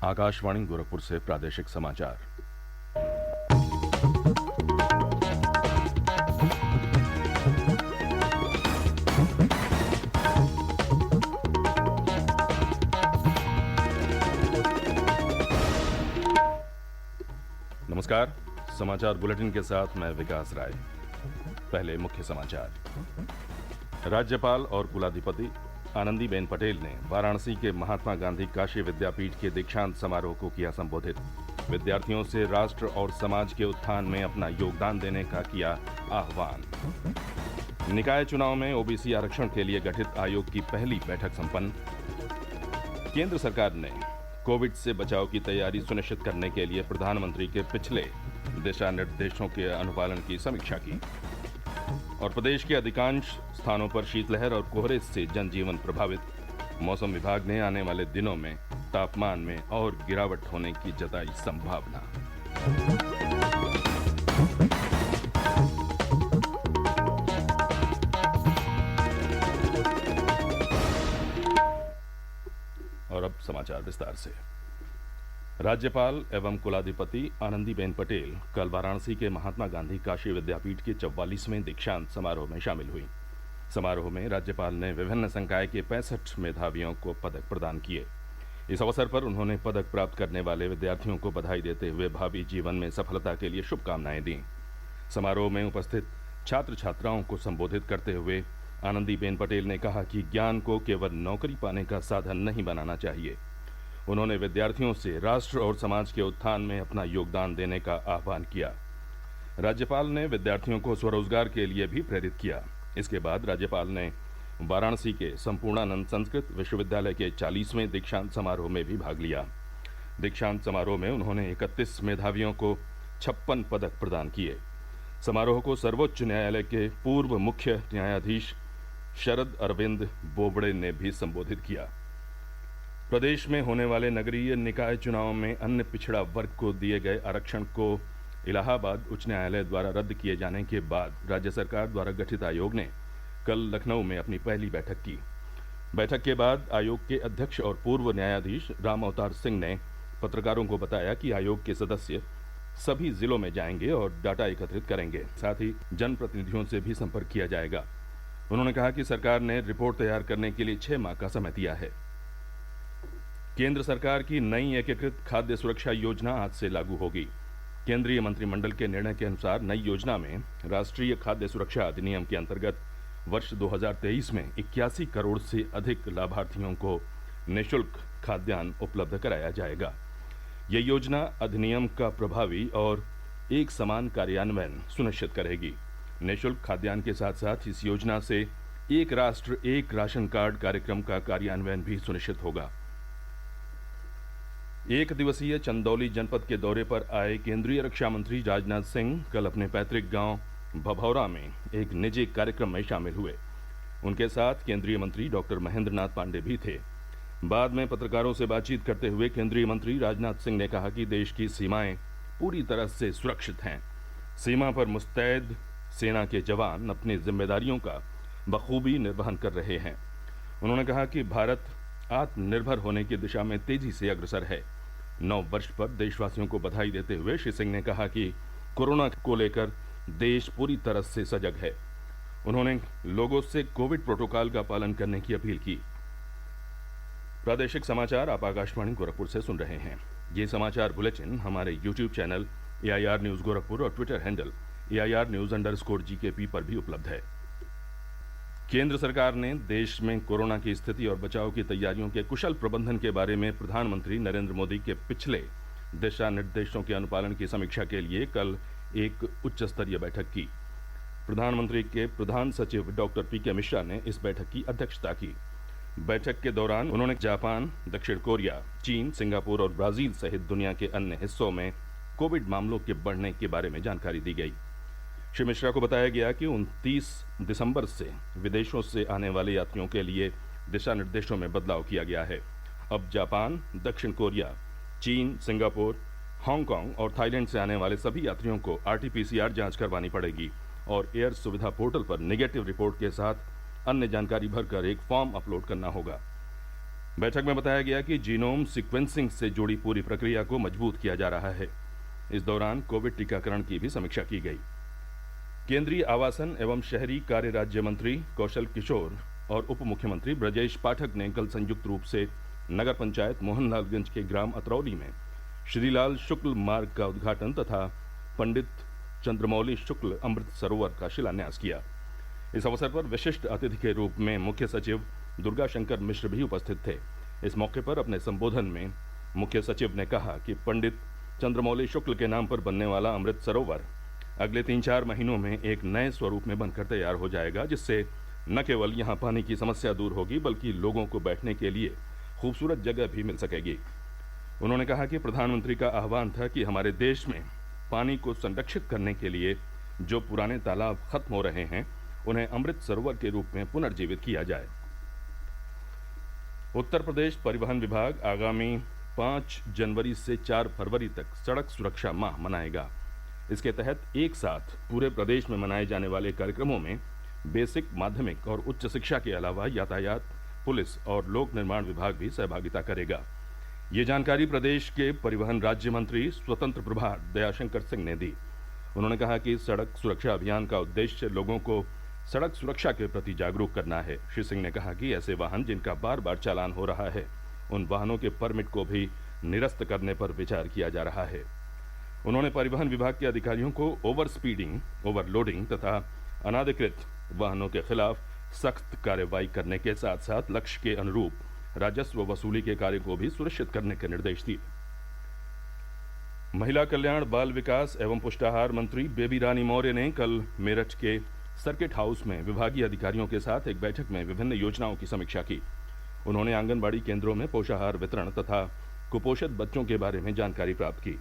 आकाशवाणी गोरखपुर से प्रादेशिक समाचार। नमस्कार। समाचार बुलेटिन के साथ मैं विकास राय। पहले मुख्य समाचार। राज्यपाल और कुलाधिपति आनंदीबेन पटेल ने वाराणसी के महात्मा गांधी काशी विद्यापीठ के दीक्षांत समारोह को किया संबोधित। विद्यार्थियों से राष्ट्र और समाज के उत्थान में अपना योगदान देने का किया आह्वान। निकाय चुनाव में ओबीसी आरक्षण के लिए गठित आयोग की पहली बैठक संपन्न। केंद्र सरकार ने कोविड से बचाव की तैयारी सुनिश्चित करने के लिए प्रधानमंत्री के पिछले दिशा निर्देशों के अनुपालन की समीक्षा की। और प्रदेश के अधिकांश स्थानों पर शीतलहर और कोहरे से जनजीवन प्रभावित। मौसम विभाग ने आने वाले दिनों में तापमान में और गिरावट होने की जताई संभावना। और अब समाचार विस्तार से। राज्यपाल एवं कुलाधिपति आनंदीबेन पटेल कल वाराणसी के महात्मा गांधी काशी विद्यापीठ के 44वें दीक्षांत समारोह में शामिल हुई। समारोह में राज्यपाल ने विभिन्न संकाय के 65 मेधावियों को पदक प्रदान किए। इस अवसर पर उन्होंने पदक प्राप्त करने वाले विद्यार्थियों को बधाई देते हुए भावी जीवन में सफलता के लिए शुभकामनाएं दी। समारोह में उपस्थित छात्र छात्राओं को संबोधित करते हुए आनंदीबेन पटेल ने कहा कि ज्ञान को केवल नौकरी पाने का साधन नहीं बनाना चाहिए। उन्होंने विद्यार्थियों से राष्ट्र और समाज के उत्थान में अपना योगदान देने का आह्वान किया। राज्यपाल ने विद्यार्थियों को स्वरोजगार के लिए भी प्रेरित किया। इसके बाद राज्यपाल ने वाराणसी के संपूर्णानंद संस्कृत विश्वविद्यालय के 40वें दीक्षांत समारोह में भी भाग लिया। दीक्षांत समारोह में उन्होंने 31 मेधावियों को 56 पदक प्रदान किए। समारोह को सर्वोच्च न्यायालय के पूर्व मुख्य न्यायाधीश शरद अरविंद बोबड़े ने भी संबोधित किया। प्रदेश में होने वाले नगरीय निकाय चुनाव में अन्य पिछड़ा वर्ग को दिए गए आरक्षण को इलाहाबाद उच्च न्यायालय द्वारा रद्द किए जाने के बाद राज्य सरकार द्वारा गठित आयोग ने कल लखनऊ में अपनी पहली बैठक की। बैठक के बाद आयोग के अध्यक्ष और पूर्व न्यायाधीश राम अवतार सिंह ने पत्रकारों को बताया कि आयोग के सदस्य सभी जिलों में जाएंगे और डाटा एकत्रित करेंगे। साथ ही जनप्रतिनिधियों से भी संपर्क किया जाएगा। उन्होंने कहा कि सरकार ने रिपोर्ट तैयार करने के लिए 6 माह का समय दिया है। केंद्र सरकार की नई एकीकृत खाद्य सुरक्षा योजना आज से लागू होगी। केंद्रीय मंत्रिमंडल के निर्णय के अनुसार नई योजना में राष्ट्रीय खाद्य सुरक्षा अधिनियम के अंतर्गत वर्ष 2023 में 81 करोड़ से अधिक लाभार्थियों को निःशुल्क खाद्यान्न उपलब्ध कराया जाएगा। यह योजना अधिनियम का प्रभावी और एक समान कार्यान्वयन सुनिश्चित करेगी। निःशुल्क खाद्यान्न के साथ साथ इस योजना से एक राष्ट्र एक राशन कार्ड कार्यक्रम का कार्यान्वयन भी सुनिश्चित होगा। एक दिवसीय चंदौली जनपद के दौरे पर आए केंद्रीय रक्षा मंत्री राजनाथ सिंह कल अपने पैतृक गांव भभौरा में एक निजी कार्यक्रम में शामिल हुए। उनके साथ केंद्रीय मंत्री डॉक्टर महेंद्र नाथ पांडे भी थे। बाद में पत्रकारों से बातचीत करते हुए केंद्रीय मंत्री राजनाथ सिंह ने कहा कि देश की सीमाएं पूरी तरह से सुरक्षित हैं। सीमा पर मुस्तैद सेना के जवान अपनी जिम्मेदारियों का बखूबी निर्वहन कर रहे हैं। उन्होंने कहा कि भारत आत्मनिर्भर होने की दिशा में तेजी से अग्रसर है। 9 वर्ष पर देशवासियों को बधाई देते हुए श्री सिंह ने कहा कि कोरोना को लेकर देश पूरी तरह से सजग है। उन्होंने लोगों से कोविड प्रोटोकॉल का पालन करने की अपील की। प्रादेशिक समाचार आप आकाशवाणी गोरखपुर से सुन रहे हैं। ये समाचार बुलेटिन हमारे YouTube channel AIR news Gorakhpur और ट्विटर हैंडल AIR न्यूज_GKP पर भी उपलब्ध है। केंद्र सरकार ने देश में कोरोना की स्थिति और बचाव की तैयारियों के कुशल प्रबंधन के बारे में प्रधानमंत्री नरेंद्र मोदी के पिछले दिशा निर्देशों के अनुपालन की समीक्षा के लिए कल एक उच्च स्तरीय बैठक की। प्रधानमंत्री के प्रधान सचिव डॉक्टर PK मिश्रा ने इस बैठक की अध्यक्षता की। बैठक के दौरान उन्होंने जापान, दक्षिण कोरिया, चीन, सिंगापुर और ब्राजील सहित दुनिया के अन्य हिस्सों में कोविड मामलों के बढ़ने के बारे में जानकारी दी गई। श्री मिश्रा को बताया गया कि 29 दिसंबर से विदेशों से आने वाले यात्रियों के लिए दिशा निर्देशों में बदलाव किया गया है। अब जापान, दक्षिण कोरिया, चीन, सिंगापुर, हांगकांग और थाईलैंड से आने वाले सभी यात्रियों को RT-PCR जांच करवानी पड़ेगी और एयर सुविधा पोर्टल पर नेगेटिव रिपोर्ट के साथ अन्य जानकारी भरकर एक फॉर्म अपलोड करना होगा। बैठक में बताया गया कि जीनोम सीक्वेंसिंग से जुड़ी पूरी प्रक्रिया को मजबूत किया जा रहा है। इस दौरान कोविड टीकाकरण की भी समीक्षा की गई। केंद्रीय आवासन एवं शहरी कार्य राज्य मंत्री कौशल किशोर और उप मुख्यमंत्री ब्रजेश पाठक ने कल संयुक्त रूप से नगर पंचायत मोहनलालगंज के ग्राम अतरौली में श्रीलाल शुक्ल मार्ग का उद्घाटन तथा पंडित चंद्रमौली शुक्ल अमृत सरोवर का शिलान्यास किया। इस अवसर पर विशिष्ट अतिथि के रूप में मुख्य सचिव दुर्गा शंकर मिश्र भी उपस्थित थे। इस मौके पर अपने संबोधन में मुख्य सचिव ने कहा कि पंडित चंद्रमौली शुक्ल के नाम पर बनने वाला अमृत सरोवर अगले 3-4 महीनों में एक नए स्वरूप में बनकर तैयार हो जाएगा, जिससे न केवल यहाँ पानी की समस्या दूर होगी बल्कि लोगों को बैठने के लिए खूबसूरत जगह भी मिल सकेगी। उन्होंने कहा कि प्रधानमंत्री का आह्वान था कि हमारे देश में पानी को संरक्षित करने के लिए जो पुराने तालाब खत्म हो रहे हैं उन्हें अमृत सरोवर के रूप में पुनर्जीवित किया जाए। उत्तर प्रदेश परिवहन विभाग आगामी 5 जनवरी से 4 फरवरी तक सड़क सुरक्षा माह मनाएगा। इसके तहत एक साथ पूरे प्रदेश में मनाए जाने वाले कार्यक्रमों में बेसिक, माध्यमिक और उच्च शिक्षा के अलावा यातायात, पुलिस और लोक निर्माण विभाग भी सहभागिता करेगा। ये जानकारी प्रदेश के परिवहन राज्य मंत्री स्वतंत्र प्रभार दयाशंकर सिंह ने दी। उन्होंने कहा कि सड़क सुरक्षा अभियान का उद्देश्य लोगों को सड़क सुरक्षा के प्रति जागरूक करना है। श्री सिंह ने कहा कि ऐसे वाहन जिनका बार बार चालान हो रहा है उन वाहनों के परमिट को भी निरस्त करने पर विचार किया जा रहा है। उन्होंने परिवहन विभाग के अधिकारियों को ओवर स्पीडिंग, ओवरलोडिंग तथा अनाधिकृत वाहनों के खिलाफ सख्त कार्रवाई करने के साथ साथ लक्ष्य के अनुरूप राजस्व वसूली के कार्य को भी सुनिश्चित करने के निर्देश दिए। महिला कल्याण, बाल विकास एवं पुष्टाहार मंत्री बेबी रानी मौर्य ने कल मेरठ के सर्किट हाउस में विभागीय अधिकारियों के साथ एक बैठक में विभिन्न योजनाओं की समीक्षा की। उन्होंने आंगनबाड़ी केंद्रों में पोषाहार वितरण तथा कुपोषित बच्चों के बारे में जानकारी प्राप्त की।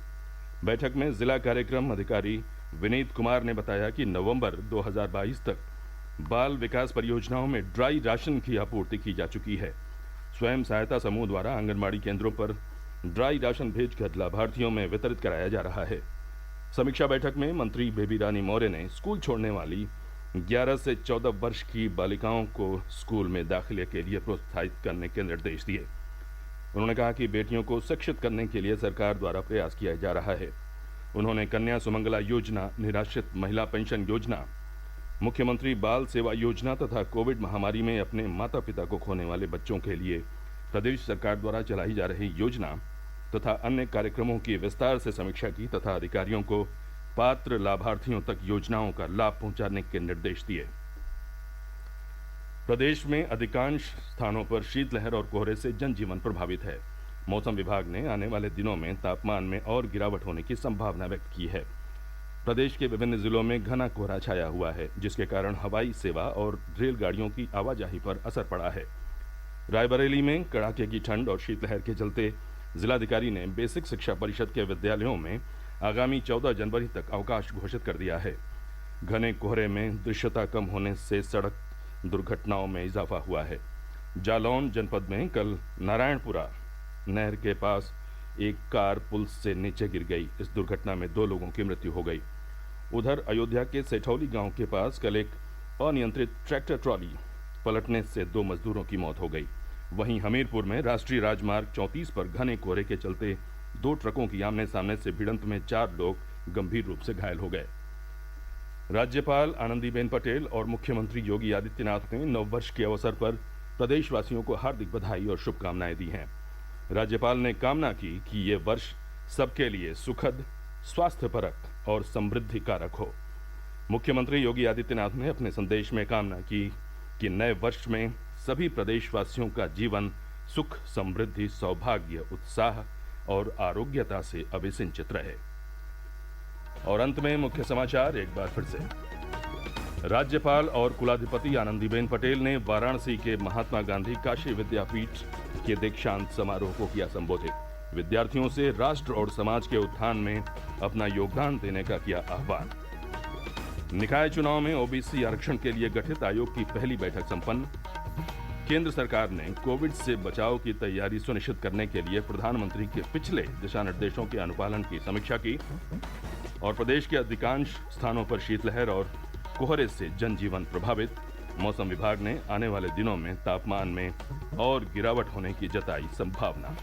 बैठक में जिला कार्यक्रम अधिकारी विनीत कुमार ने बताया कि नवंबर 2022 तक बाल विकास परियोजनाओं में ड्राई राशन की आपूर्ति की जा चुकी है। स्वयं सहायता समूह द्वारा आंगनबाड़ी केंद्रों पर ड्राई राशन भेजकर लाभार्थियों में वितरित कराया जा रहा है। समीक्षा बैठक में मंत्री बेबी रानी मौर्य ने स्कूल छोड़ने वाली 11 से 14 वर्ष की बालिकाओं को स्कूल में दाखिले के लिए प्रोत्साहित करने के निर्देश दिए। उन्होंने कहा कि बेटियों को शिक्षित करने के लिए सरकार द्वारा प्रयास किया जा रहा है। उन्होंने कन्या सुमंगला योजना, निराश्रित महिला पेंशन योजना, मुख्यमंत्री बाल सेवा योजना तथा कोविड महामारी में अपने माता पिता को खोने वाले बच्चों के लिए प्रदेश सरकार द्वारा चलाई जा रही योजना तथा अन्य कार्यक्रमों की विस्तार से समीक्षा की तथा अधिकारियों को पात्र लाभार्थियों तक योजनाओं का लाभ पहुंचाने के निर्देश दिए। प्रदेश में अधिकांश स्थानों पर शीतलहर और कोहरे से जनजीवन प्रभावित है। मौसम विभाग ने आने वाले दिनों में तापमान में और गिरावट होने की संभावना व्यक्त की है। प्रदेश के विभिन्न जिलों में घना कोहरा छाया हुआ है, जिसके कारण हवाई सेवा और रेलगाड़ियों की आवाजाही पर असर पड़ा है। रायबरेली में कड़ाके की ठंड और शीतलहर के चलते जिलाधिकारी ने बेसिक शिक्षा परिषद के विद्यालयों में आगामी 14 जनवरी तक अवकाश घोषित कर दिया है। घने कोहरे में दृश्यता कम होने से सड़क दुर्घटनाओं में इजाफा हुआ है। जालौन जनपद में कल नारायणपुरा नहर के पास एक कार पुल से नीचे गिर गई। इस दुर्घटना में 2 लोगों की मृत्यु हो गई। उधर अयोध्या के सेठौली गांव के पास कल एक अनियंत्रित ट्रैक्टर ट्रॉली पलटने से 2 मजदूरों की मौत हो गई। वहीं हमीरपुर में राष्ट्रीय राजमार्ग 34 पर घने कोहरे के चलते 2 ट्रकों की आमने सामने से भिड़ंत में 4 लोग गंभीर रूप से घायल हो गए। राज्यपाल आनंदीबेन पटेल और मुख्यमंत्री योगी आदित्यनाथ ने नव वर्ष के अवसर पर प्रदेशवासियों को हार्दिक बधाई और शुभकामनाएं दी हैं। राज्यपाल ने कामना की कि ये वर्ष सबके लिए सुखद, स्वास्थ्यपरक और समृद्धि कारक हो। मुख्यमंत्री योगी आदित्यनाथ ने अपने संदेश में कामना की कि नए वर्ष में सभी प्रदेशवासियों का जीवन सुख, समृद्धि, सौभाग्य, उत्साह और आरोग्यता से अभिसिंचित रहे। और अंत में मुख्य समाचार एक बार फिर से। राज्यपाल और कुलाधिपति आनंदीबेन पटेल ने वाराणसी के महात्मा गांधी काशी विद्यापीठ के दीक्षांत समारोह को किया संबोधित। विद्यार्थियों से राष्ट्र और समाज के उत्थान में अपना योगदान देने का किया आह्वान। निकाय चुनाव में ओबीसी आरक्षण के लिए गठित आयोग की पहली बैठक संपन्न। केंद्र सरकार ने कोविड से बचाव की तैयारी सुनिश्चित करने के लिए प्रधानमंत्री के पिछले दिशा निर्देशों के अनुपालन की समीक्षा की। और प्रदेश के अधिकांश स्थानों पर शीतलहर और कोहरे से जनजीवन प्रभावित। मौसम विभाग ने आने वाले दिनों में तापमान में और गिरावट होने की जताई संभावना।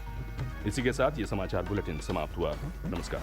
इसी के साथ ये समाचार बुलेटिन समाप्त हुआ। नमस्कार।